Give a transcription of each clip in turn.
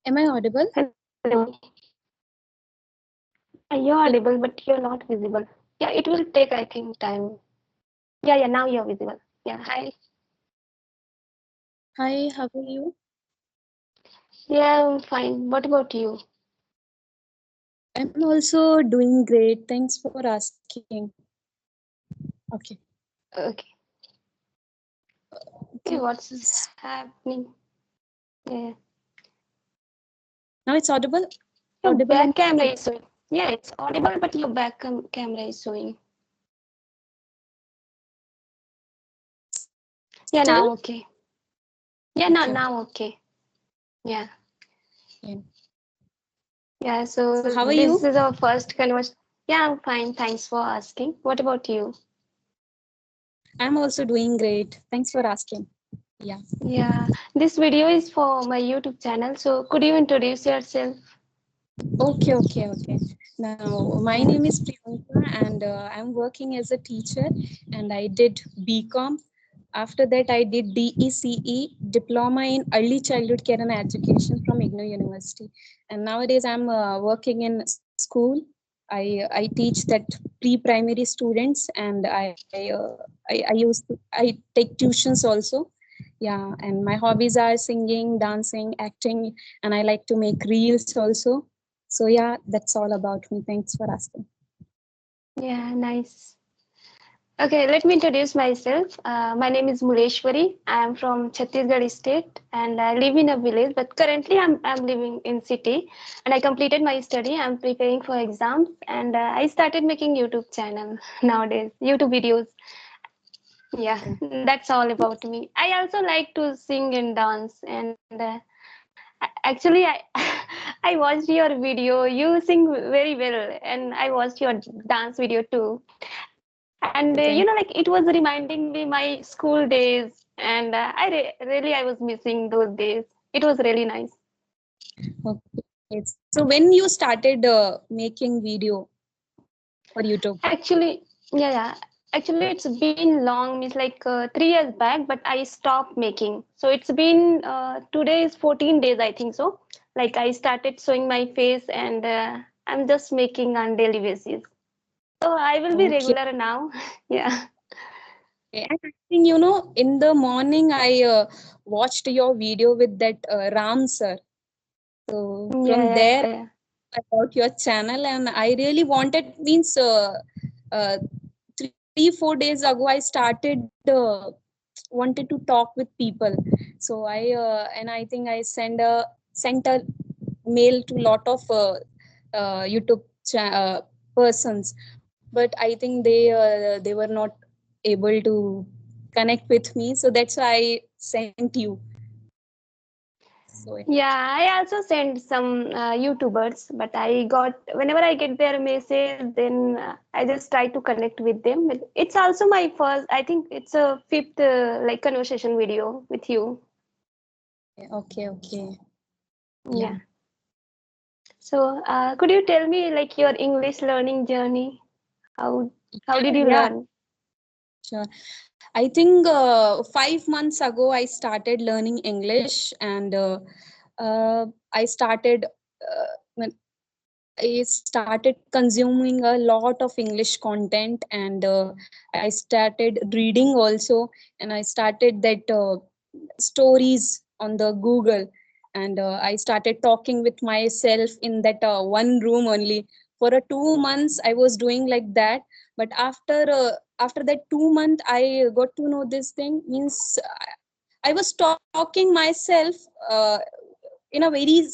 Am I audible? Hello. You're audible, but you're not visible. Yeah, it will take, I think, time. Yeah, now you're visible. Yeah, hi. Hi, how are you? Yeah, I'm fine. What about you? I'm also doing great. Thanks for asking. Okay. Okay. Okay. Okay, what's happening? Yeah. Now it's audible? Your Audible and back camera clear. is showing. Yeah, it's audible, but your back camera is showing. Yeah, Still? now okay. Yeah, Okay, okay. now okay. Yeah. Okay. Yeah, So so how are this you? is our first conversation. Yeah, I'm fine. Thanks for asking. What about you? I'm also doing great. Thanks for asking. Yeah. Yeah, this video is for my YouTube channel. So could you introduce yourself? Okay, okay, okay. Now, my Yeah. name is Priyanka and I'm working as a teacher and I did BCom. After that, I did DECE, Diploma in Early Childhood Care and Education from IGNOU University. And nowadays, I'm working in school. I teach that pre-primary students and I take tuitions also. Yeah, and my hobbies are singing, dancing, acting, and I like to make reels also. So yeah, that's all about me. Thanks for asking. Yeah, nice. Okay, let me introduce myself. My name is Muleshwari. I am from Chhattisgarh state and I live in a village, but currently I'm living in city and I completed my study. I'm preparing for exams and I started making YouTube channel nowadays, YouTube videos. Yeah, Okay. that's all about me. I also like to sing and dance and actually I watched your video. You sing very well and I watched your dance video too. And Thank like it was reminding me my school days and really I was missing those days. It was really nice. okay. So when you started making video for YouTube? Actually, yeah. Actually, it's been long, means like 3 years back, but I stopped making. So it's been today is 14 days, I think so. Like I started showing my face and I'm just making on daily basis. So I will be Okay. regular now. Yeah. And I think in the morning I watched your video with that Ram sir. So Yeah, from yeah, there yeah. about your channel, and I really wanted means uh, 3-4 days ago I started wanted to talk with people. So I think I sent a mail to lot of YouTube persons, but I think they were not able to connect with me. So that's why I sent you. So Yeah, I also send some YouTubers, but I got whenever I get their message, then I just try to connect with them. It's also my first. I think it's a fifth like conversation video with you. okay, okay, yeah. Yeah. So, could you tell me like your English learning journey? How did you Yeah, learn? sure. I think 5 months ago I started learning English, and I started when I started consuming a lot of English content, and I started reading also, and I started that stories on the Google, and I started talking with myself in that one room only. For a 2 months, I was doing like that, but after that 2 month, I got to know this thing means I was talking myself uh, in a very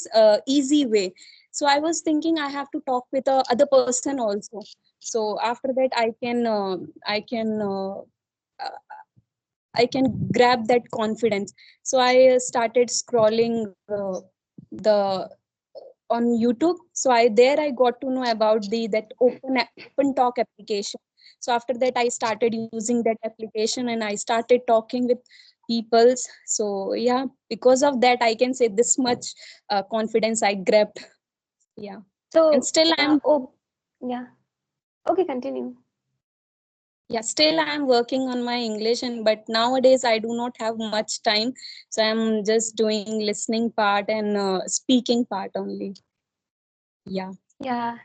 easy way. So I was thinking I have to talk with a other person also. So after that uh, I can grab that confidence. So I started scrolling the on YouTube. So I got to know about the that open talk application. So after that I started using that application and I started talking with peoples. So yeah, because of that I can say this much confidence I grabbed. Yeah, and So, still I'm oh, yeah. Okay, continue. Yeah, still I'm working on my English, and but nowadays I do not have much time, so I'm just doing listening part and speaking part only. Yeah. Yeah,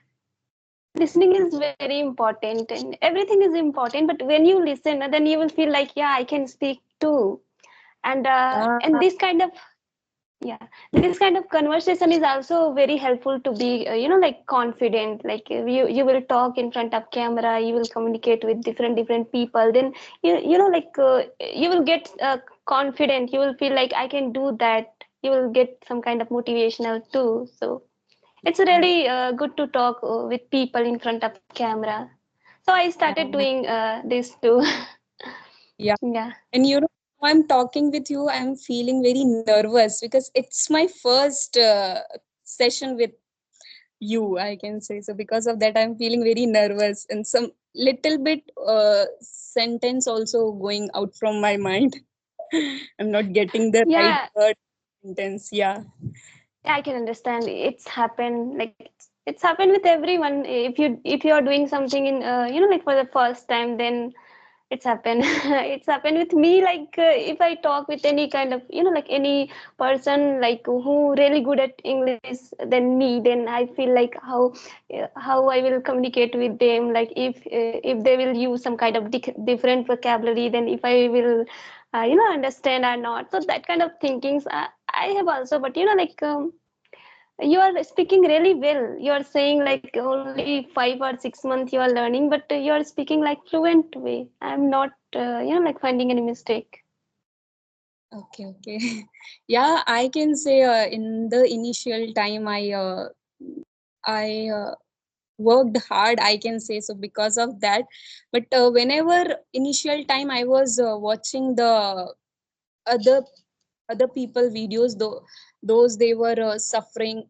listening is very important and everything is important, but when you listen, then you will feel like, yeah, I can speak too. And Yeah. this kind of, yeah, this kind of conversation is also very helpful to be like confident, like you will talk in front of camera, you will communicate with different people, then you will get confident, you will feel like I can do that, you will get some kind of motivational too. So it's really good to talk with people in front of camera. So I started Yeah. doing this too. Yeah. Yeah. And I'm talking with you, I'm feeling very nervous because it's my first session with you, I can say. So because of that, I'm feeling very nervous and some little bit sentence also going out from my mind. I'm not getting the right Yeah, word sentence. Yeah. I can understand. It's happened, like it's happened with everyone. If you are doing something in like for the first time, then it's happened. It's happened with me. Like if I talk with any kind of like any person like who really good at English than me, then I feel like how I will communicate with them. Like if they will use some kind of different vocabulary, then if I will understand or not. So that kind of thinkings I have also. But like. You are speaking really well. You are saying like only 5 or 6 months you are learning, but you are speaking like fluent way. I'm not, like finding any mistake. Okay, okay. Yeah, I can say in the initial time I worked hard, I can say so because of that. But whenever initial time I was watching the other other people videos, though those they were suffering,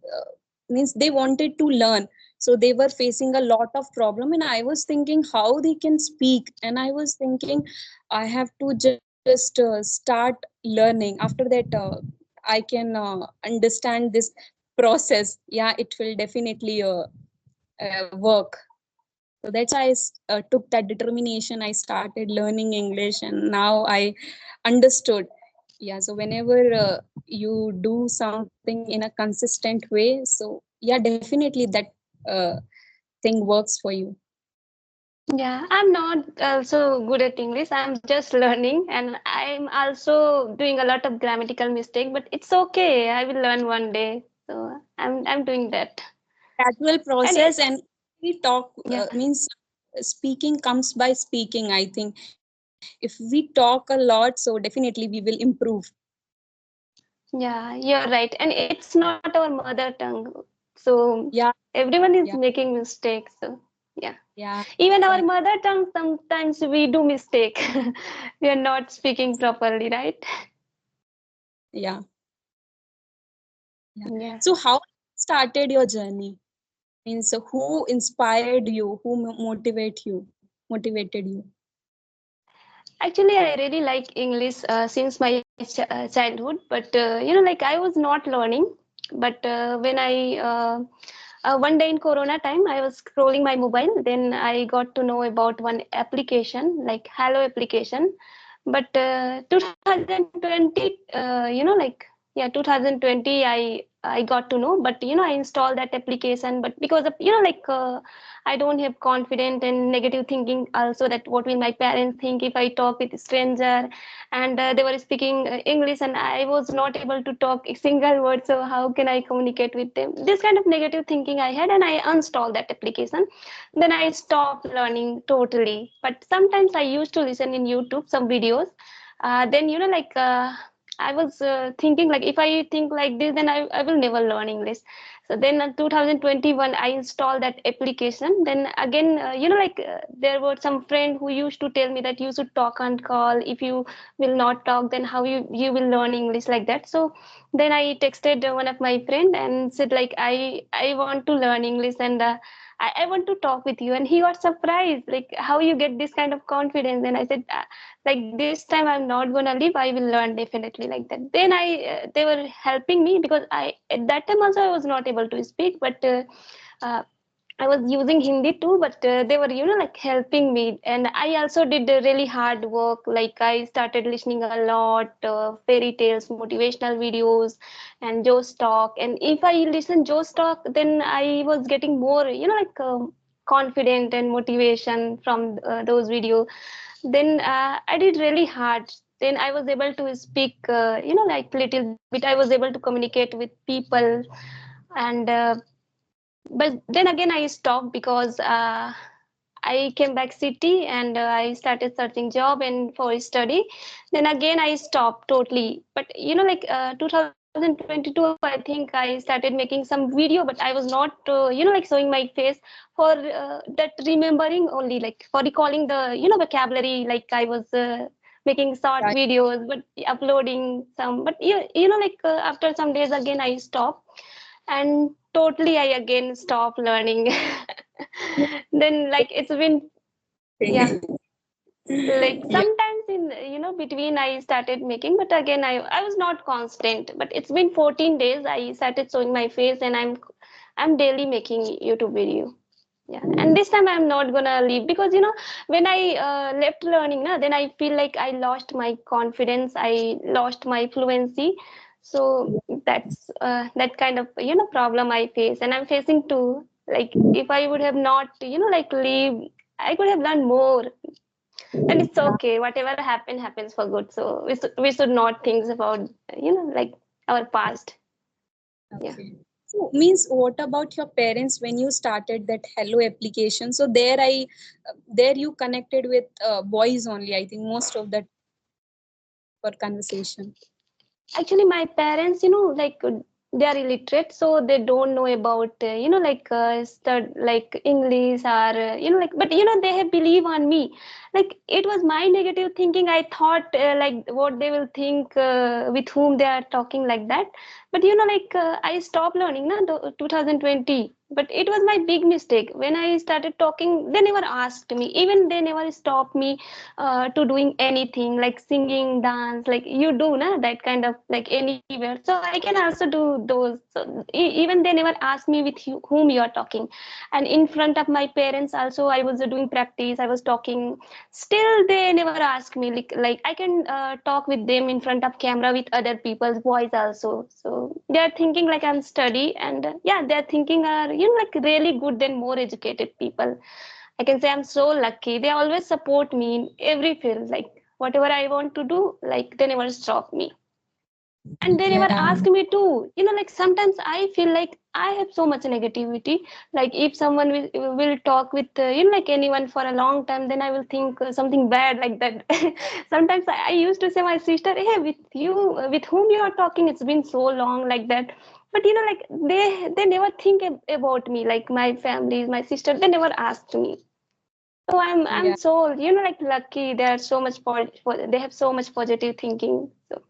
means they wanted to learn, so they were facing a lot of problem, and I was thinking how they can speak, and I was thinking I have to just start learning. After that I can understand this process. Yeah, it will definitely work. So that's why I took that determination. I started learning English, and now I understood. Yeah, so whenever you do something in a consistent way, so yeah, definitely that uh, thing works for you. Yeah, I'm not also good at English. I'm just learning, and I'm also doing a lot of grammatical mistake. But it's okay. I will learn one day. So I'm doing that. Gradual And process, and we talk yeah, means speaking comes by speaking. I think if we talk a lot, so definitely we will improve. yeah, you're right. And it's not our mother tongue, so Yeah, everyone is yeah, making mistakes. So yeah. yeah, Even our exactly. mother tongue, sometimes we do mistake. We are not speaking properly, right? Yeah, yeah. Yeah. So how started your journey? Means who inspired you, who motivated you? Actually, I really like English since my childhood, but like I was not learning. But when I one day in Corona time, I was scrolling my mobile. Then I got to know about one application, like Hello application. But 2020, like yeah, 2020, I got to know. But I installed that application. But because of like I don't have confidence and negative thinking also, that what will my parents think if I talk with a stranger, and they were speaking English and I was not able to talk a single word, so how can I communicate with them? This kind of negative thinking I had, and I uninstalled that application. Then I stopped learning totally. But sometimes I used to listen in YouTube some videos. Then like I was thinking like if I think like this, then I will never learn English. So then 2021 I installed that application. Then again like there were some friend who used to tell me that you should talk and call. If you will not talk, then how you will learn English, like that. So then I texted one of my friend and said like I want to learn English, and I want to talk with you. And he got surprised, like how you get this kind of confidence. And I said like this time I'm not gonna leave, I will learn definitely, like that. Then I they were helping me, because I at that time also I was not able to speak. But I was using Hindi too, but they were, like helping me. And I also did really hard work. Like I started listening a lot, fairy tales, motivational videos, and Joe's talk. And if I listen Joe's talk, then I was getting more, like confident and motivation from those videos. Then I did really hard. Then I was able to speak, like little bit. I was able to communicate with people, and but then again I stopped because I came back city, and I started searching job and for study. Then again I stopped totally. But 2022, I think I started making some video, but I was not like showing my face for that remembering only, like for recalling the vocabulary. Like I was making short Right. videos, but uploading some. But like after some days again I stopped, and totally I again stopped learning. Then like it's been, yeah, like Yeah. sometimes in between I started making, but again I was not constant. But it's been 14 days I started showing my face, and I'm daily making YouTube video. Yeah, and this time I'm not gonna leave, because when I left learning na, then I feel like I lost my confidence, I lost my fluency. So that's that kind of problem I face, and I'm facing too. Like if I would have not like leave, I could have learned more. And it's okay, whatever happens for good. So we should not think about like our past. Yeah. Okay. So means what about your parents when you started that Hello application? So there you connected with boys only. I think most of that for conversation. Actually my parents like they are illiterate, so they don't know about like like English, or like, but they have believe on me. Like it was my negative thinking. I thought like what they will think, with whom they are talking, like that. But like I stopped learning na 2020, but it was my big mistake. When I started talking, they never asked me, even they never stopped me to doing anything like singing, dance, like you do na, that kind of like anywhere. So I can also do those. So, even they never asked me with whom you are talking. And in front of my parents also I was doing practice, I was talking. Still they never asked me, like I can talk with them in front of camera with other people's voice also. So they are thinking like I'm study, and yeah, they are thinking are like really good and more educated people. I can say I'm so lucky. They always support me in every field. Like whatever I want to do, like they never stop me. And they never Yeah. ask me to. Like sometimes I feel like I have so much negativity. Like if someone will talk with like anyone for a long time, then I will think something bad like that. Sometimes I used to say my sister, hey, with you, with whom you are talking, it's been so long, like that. But like they never think about me, like my family, my sister, they never asked me. So I'm Yeah. so like lucky. They are so much they have so much positive thinking. So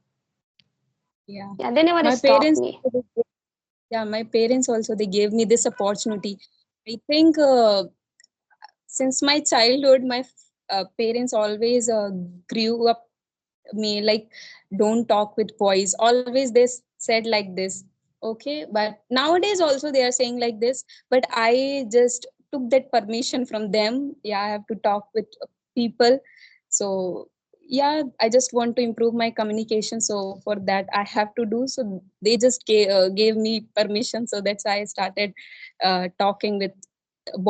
Yeah. yeah, they never My stop parents. me. Yeah, my parents also they gave me this opportunity. I think since my childhood, my parents always grew up me like don't talk with boys. Always they said like this. Okay, but nowadays also they are saying like this. But I just took that permission from them. Yeah, I have to talk with people. So yeah, I just want to improve my communication. So for that, I have to do. So they just gave me permission. So that's why I started talking with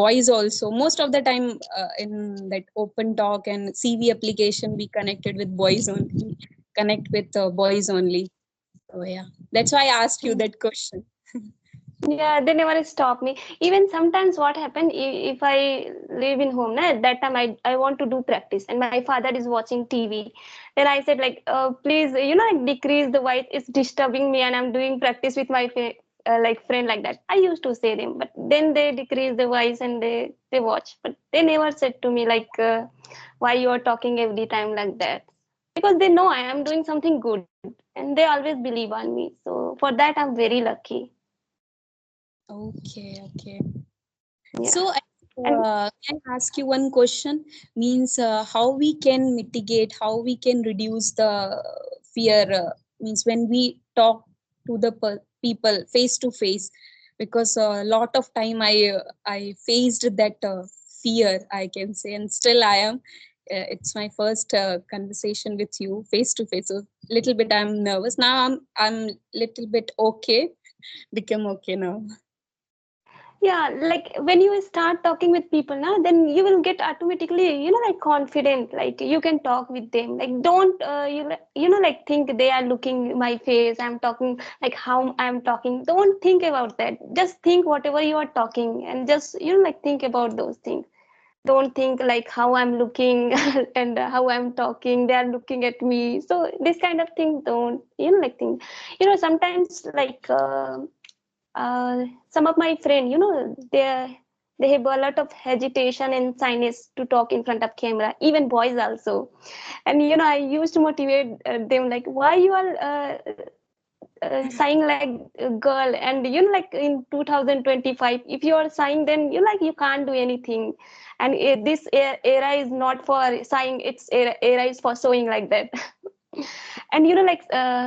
boys also. Most of the time in that open talk and CV application we connected with boys only, connect with boys only. So yeah, that's why I asked you that question. Yeah, they never stop me. Even sometimes what happened, if I live in home, na, at that time I want to do practice, and my father is watching TV. Then I said like, please, like decrease the voice. It's disturbing me, and I'm doing practice with my like friend, like that. I used to say them, but then they decrease the voice and they watch. But they never said to me like, why you are talking every time like that, because they know I am doing something good, and they always believe on me. So for that I'm very lucky. Okay, okay. Yeah. So And can I ask you one question? Means how we can mitigate, how we can reduce the fear. Means when we talk to the people face to face, because a lot of time I faced that fear, I can say, and still I am. It's my first conversation with you face to face, so little bit I'm nervous now. I'm little bit okay, become okay now. Yeah, like when you start talking with people now, then you will get automatically, like confident, like you can talk with them. Like don't like think they are looking my face, I'm talking like how I'm talking. Don't think about that. Just think whatever you are talking, and just like think about those things. Don't think like how I'm looking and how I'm talking, they are looking at me. So this kind of thing, don't like think. Sometimes like some of my friends, they have a lot of hesitation and shyness to talk in front of camera, even boys also. And I used to motivate them, like, why you are sighing like a girl? And like in 2025, if you are sighing, then you can't do anything. And this era is not for sighing, it's era is for showing, like that. And like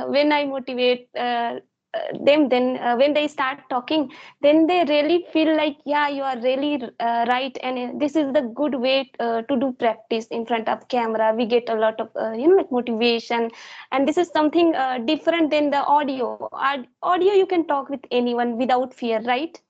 when I motivate them, then when they start talking, then they really feel like, yeah, you are really right, and this is the good way to do practice in front of camera. We get a lot of like motivation, and this is something different than the audio. Audio you can talk with anyone without fear, right?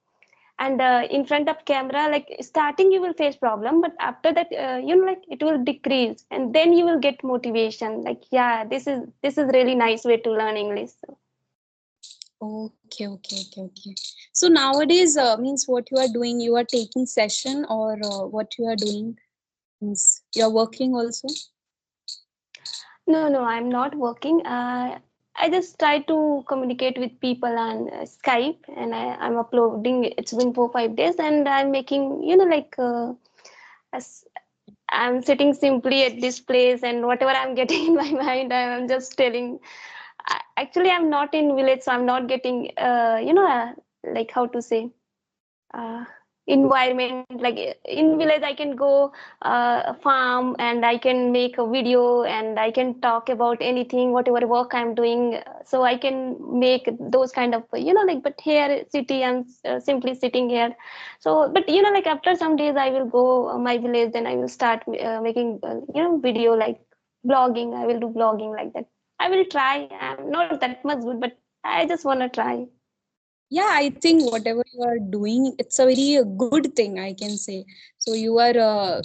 And in front of camera, like starting you will face problem, but after that like it will decrease, and then you will get motivation, like, yeah, this is really nice way to learn English. So, Okay. So nowadays, means what you are doing, you are taking session, or what you are doing means you are working also. no, I'm not working. I just try to communicate with people on Skype, and I'm uploading. It's been 4 5 days, and I'm making like as I'm sitting simply at this place, and whatever I'm getting in my mind, I'm just telling. Actually, I'm not in village, so I'm not getting like how to say, uh, environment. Like in village I can go farm, and I can make a video, and I can talk about anything, whatever work I'm doing. So I can make those kind of like, but here city, I'm simply sitting here. So but like after some days I will go my village, then I will start making video, like blogging. I will do blogging, like that. I will try. I'm not that much good, but I just want to try. Yeah, I think whatever you are doing, it's a very good thing, I can say. So you are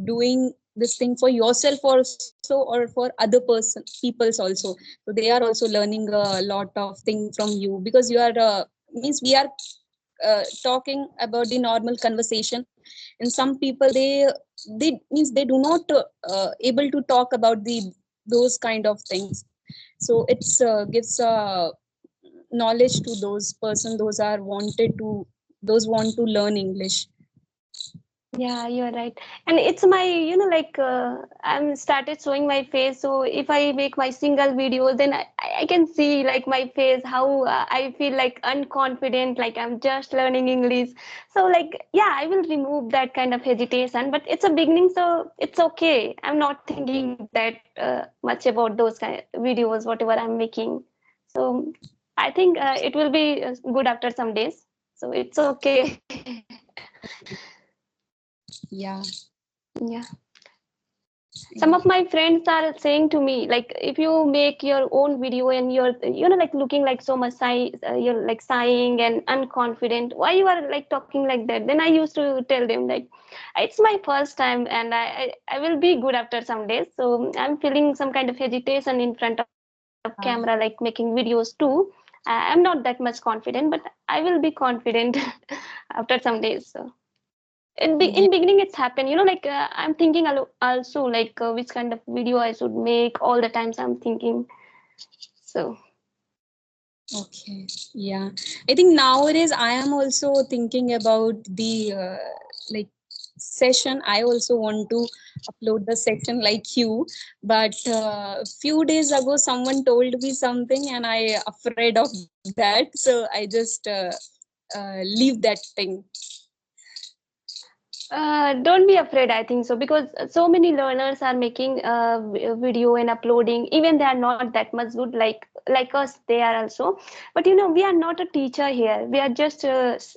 doing this thing for yourself also, or for other people's also. So they are also learning a lot of thing from you, because you are means we are talking about the normal conversation, and some people they means they do not able to talk about the those kind of things. So it's gives knowledge to those person, those are wanted to, those want to learn English. Yeah, you're right. And it's my, like I'm started showing my face. So if I make my single video, then I can see like my face, how I feel like unconfident, like I'm just learning English. So like, yeah, I will remove that kind of hesitation, but it's a beginning. So it's okay. I'm not thinking that much about those kind of videos, whatever I'm making. So I think it will be good after some days. So it's okay. Yeah. Yeah. Some of my friends are saying to me, like, if you make your own video and you're like looking like so much you're like sighing and unconfident, why you are like talking like that? Then I used to tell them, like, it's my first time, and I will be good after some days. So I'm feeling some kind of hesitation in front of camera, like making videos too. I'm not that much confident, but I will be confident after some days. So in Yeah. beginning it's happened, like I'm thinking also, like which kind of video I should make. All the times I'm thinking. So Okay. Yeah. I think nowadays I am also thinking about the like session. I also want to upload the section like you, but few days ago someone told me something and I afraid of that. So I just leave that thing. Don't be afraid, I think so, because so many learners are making video and uploading. Even they are not that much good like us, they are also. But we are not a teacher here. We are just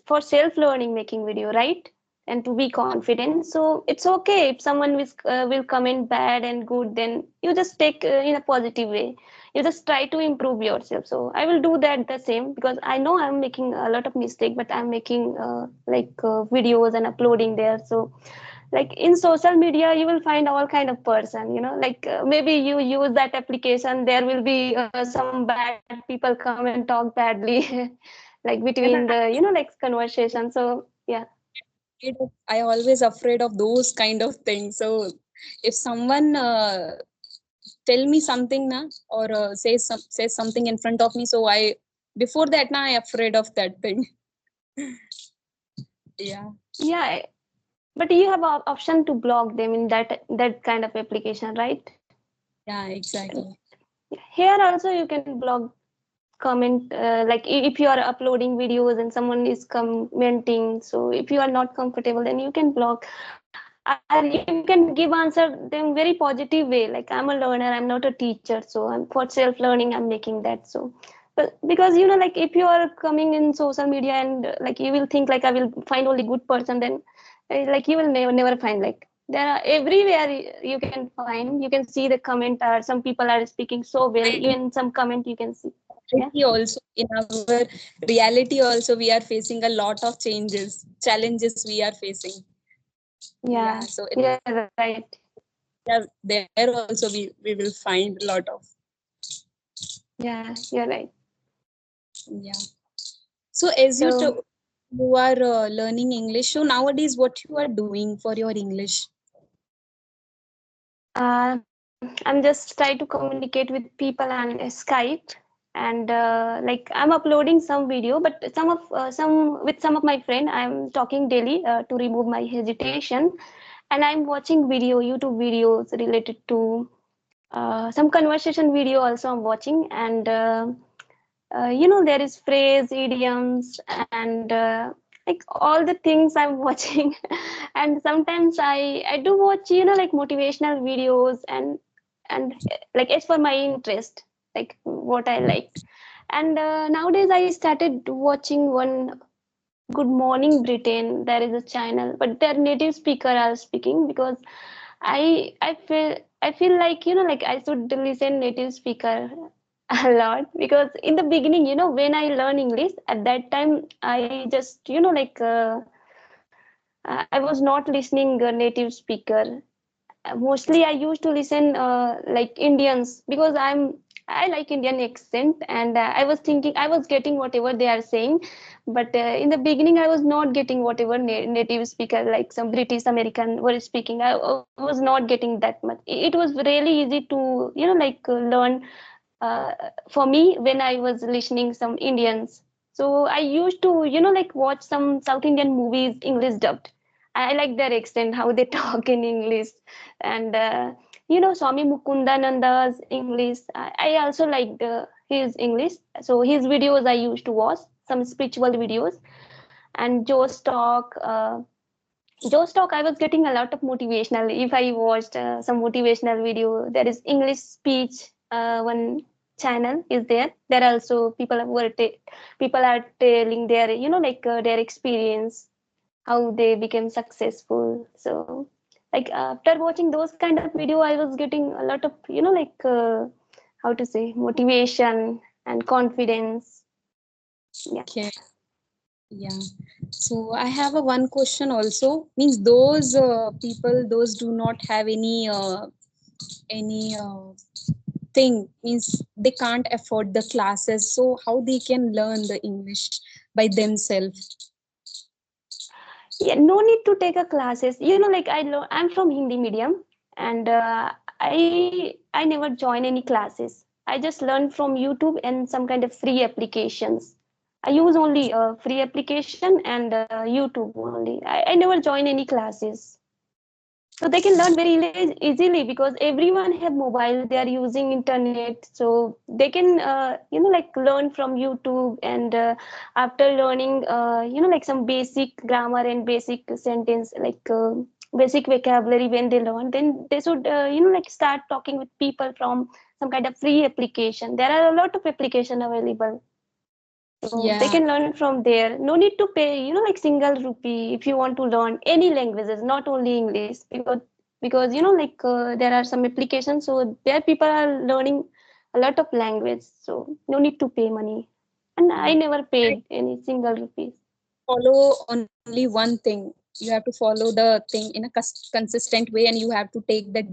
for self-learning making video, right? And to be confident. So it's okay if someone will comment bad and good, then you just take in a positive way. You just try to improve yourself. So I will do that the same, because I know I'm making a lot of mistake, but I'm making videos and uploading there. So like in social media you will find all kind of person, maybe you use that application, there will be some bad people come and talk badly like between the And conversation. So yeah. I always afraid of those kind of things. So if someone tell me something na, or says something in front of me, so I before that na I afraid of that thing. Yeah. Yeah, but you have option to block them in that kind of application, right? Yeah, exactly. Here also you can block comment, if you are uploading videos and someone is commenting, so if you are not comfortable, then you can block. And you can give answer them very positive way, like I'm a learner, I'm not a teacher, so I'm for self learning, I'm making that. So but because like if you are coming in social media and like you will think like I will find only good person, then like you will never find, like there are everywhere you can find, you can see the comment, or some people are speaking so well, even some comment you can see. Yeah. Reality also, in our reality also, we are facing a lot of changes, challenges we are facing. Yeah, Yeah, so you're right. yeah, there also we will find a lot of. Yeah, you're right. Yeah. So as So you are learning English, so nowadays what you are doing for your English? I'm just trying to communicate with people on Skype, and like I'm uploading some video, but some with some of my friend, I'm talking daily to remove my hesitation, and I'm watching YouTube videos related to some conversation video also I'm watching, and there is phrase, idioms, and like all the things I'm watching. And sometimes I do watch like motivational videos, and like as for my interest, like what I liked. And nowadays I started watching one Good Morning Britain. There is a channel, but their native speaker are speaking, because I feel like like I should listen native speaker a lot, because in the beginning, when I learn English, at that time I just I was not listening native speaker. Mostly I used to listen like Indians, because I like Indian accent, and I was thinking I was getting whatever they are saying, but in the beginning I was not getting whatever native speaker, like some British American were speaking. I was not getting that much. It was really easy to learn for me when I was listening some Indians. So I used to watch some South Indian movies English dubbed. I like their accent, how they talk in English, and Swami Mukundananda's English. I also liked his English. So his videos I used to watch, some spiritual videos, and Joe's talk. Joe's talk, I was getting a lot of motivational. If I watched some motivational video, there is English speech. One channel is there. There are also people are telling their their experience, how they became successful. So like after watching those kind of video, I was getting a lot of how to say, motivation and confidence. Yeah. Okay. Yeah. So I have a one question also. Means those people, those do not have any thing. Means they can't afford the classes. So how they can learn the English by themselves? Yeah, no need to take a classes, like I'm from Hindi medium, and I never join any classes. I just learn from YouTube and some kind of free applications. I use only free application and YouTube only. I never join any classes. So they can learn very easily because everyone have mobile, they are using internet, so they can like learn from YouTube. And after learning like some basic grammar and basic sentence, like basic vocabulary, when they learn, then they should like start talking with people from some kind of free application. There are a lot of application available, so they Yeah, can learn from there. No need to pay, like single rupee if you want to learn any languages, not only English. Because like there are some applications, so there people are learning a lot of language. So no need to pay money. And I yeah. never paid any single rupees. Follow only one thing. You have to follow the thing in a consistent way, and you have to take that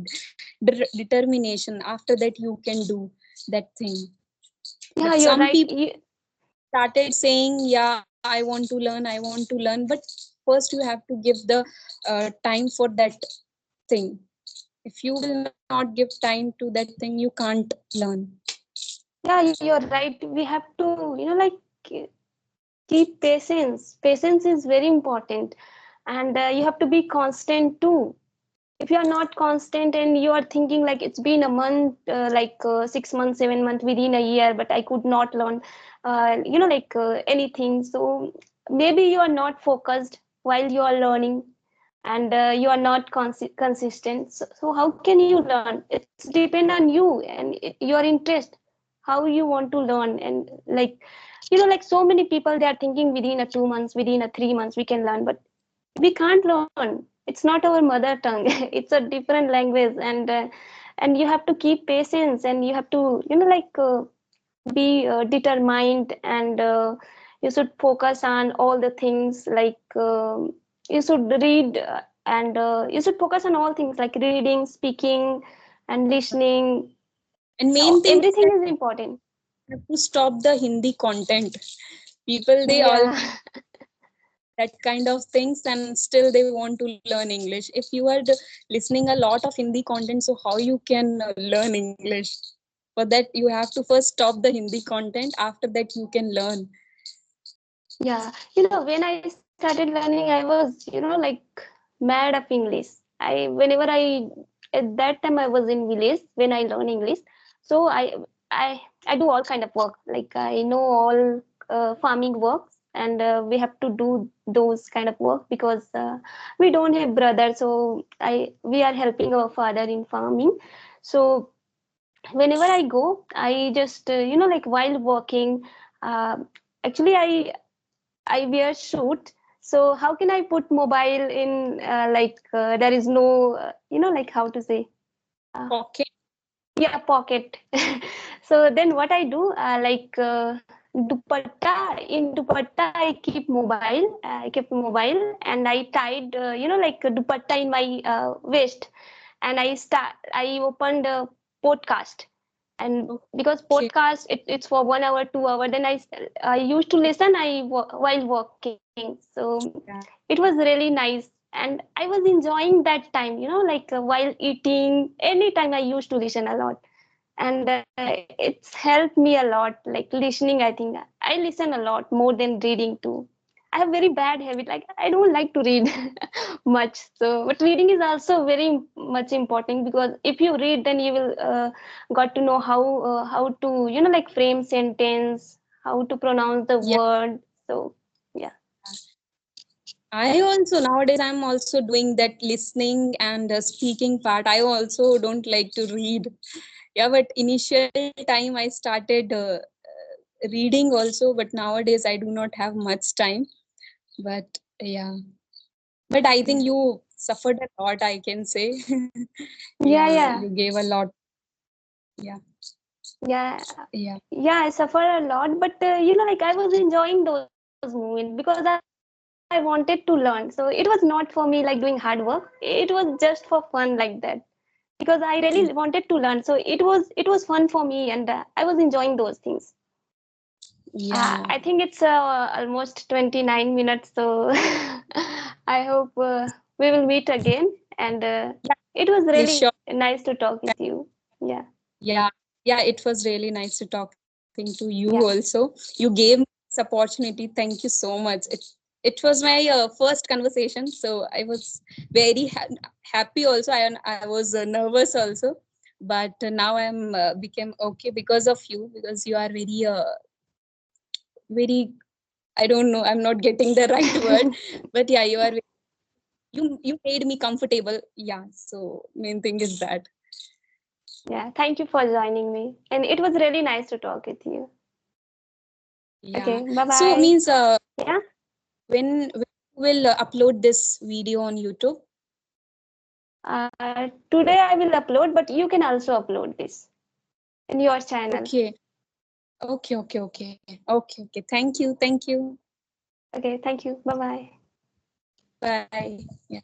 determination. After that, you can do that thing. Yeah, But you're some right. people started saying, yeah, I want to learn, I want to learn, but first you have to give the time for that thing. If you will not give time to that thing, you can't learn. Yeah, you're right. We have to, keep patience. Patience is very important. And you have to be constant too. If you are not constant and you are thinking like it's been a month, 6 months, 7 months, within a year, but I could not learn anything, so maybe you are not focused while you are learning. And you are not consistent, so how can you learn? It's depend on you and your interest, how you want to learn. And like like so many people, they are thinking within a 2 months, within a 3 months we can learn, but we can't learn. It's not our mother tongue. It's a different language. And you have to keep patience, and you have to be determined. And you should focus on all the things, like you should read, and you should focus on all things like reading, speaking, and listening. And main thing is Everything that is important. you have to stop the Hindi content. People, they all Yeah. that kind of things, and still they want to learn English. If you are listening a lot of Hindi content, so how you can learn English? For that, you have to first stop the Hindi content. After that, you can learn. Yeah, when I started learning, I was, like mad of English. At that time I was in village when I learned English. So I do all kind of work. Like I know all farming works, and we have to do those kind of work because we don't have brother. So we are helping our father in farming. So whenever I go, I just, like while working, uh, actually I wear suit. So how can I put mobile in there is no like how to say, uh, Pocket. yeah, pocket. So then what I do, dupatta, in dupatta I keep mobile. I kept mobile, and I tied like a dupatta in my waist. And I opened a podcast. And because Okay. podcast, it's for 1 hour, 2 hour, then I used to listen while working. So Yeah. it was really nice. And I was enjoying that time, while eating, anytime I used to listen a lot. And it's helped me a lot, like listening. I think I listen a lot more than reading too. I have very bad habit, like I don't like to read much. So but reading is also very much important, because if you read, then you will got to know how to like frame sentence, how to pronounce the Yeah. word. So yeah. I also nowadays I'm also doing that listening and speaking part. I also don't like to read. Yeah, but initial time I started reading also, but nowadays I do not have much time. But yeah, but I think Yeah. you suffered a lot, I can say. Yeah, Yeah, yeah. you gave a lot. Yeah, Yeah, yeah, yeah, I suffer a lot, but like I was enjoying those moments because I wanted to learn. So it was not for me like doing hard work. It was just for fun, like that, because I really wanted to learn. So it was fun for me, and I was enjoying those things. yeah, I think it's almost 29 minutes, so I hope we will meet again. And yeah. it was Please, really sure. nice to talk with you. Yeah, Yeah, yeah. It was really nice to talking to you yeah. also. You gave me this opportunity. Thank you so much. it was my first conversation, so I was very happy also. I was nervous also, but now I'm became okay because of you, because you are very, I don't know, I'm not getting the right word, but yeah, you made me comfortable. Yeah, so main thing is that. Yeah, thank you for joining me. And it was really nice to talk with you. Yeah. Okay, bye So bye. means Yeah. when will upload this video on YouTube? Today I will upload, but you can also upload this in your channel. Okay. Okay. Thank you. Thank you. Okay, thank you. Bye bye. Bye. Yeah.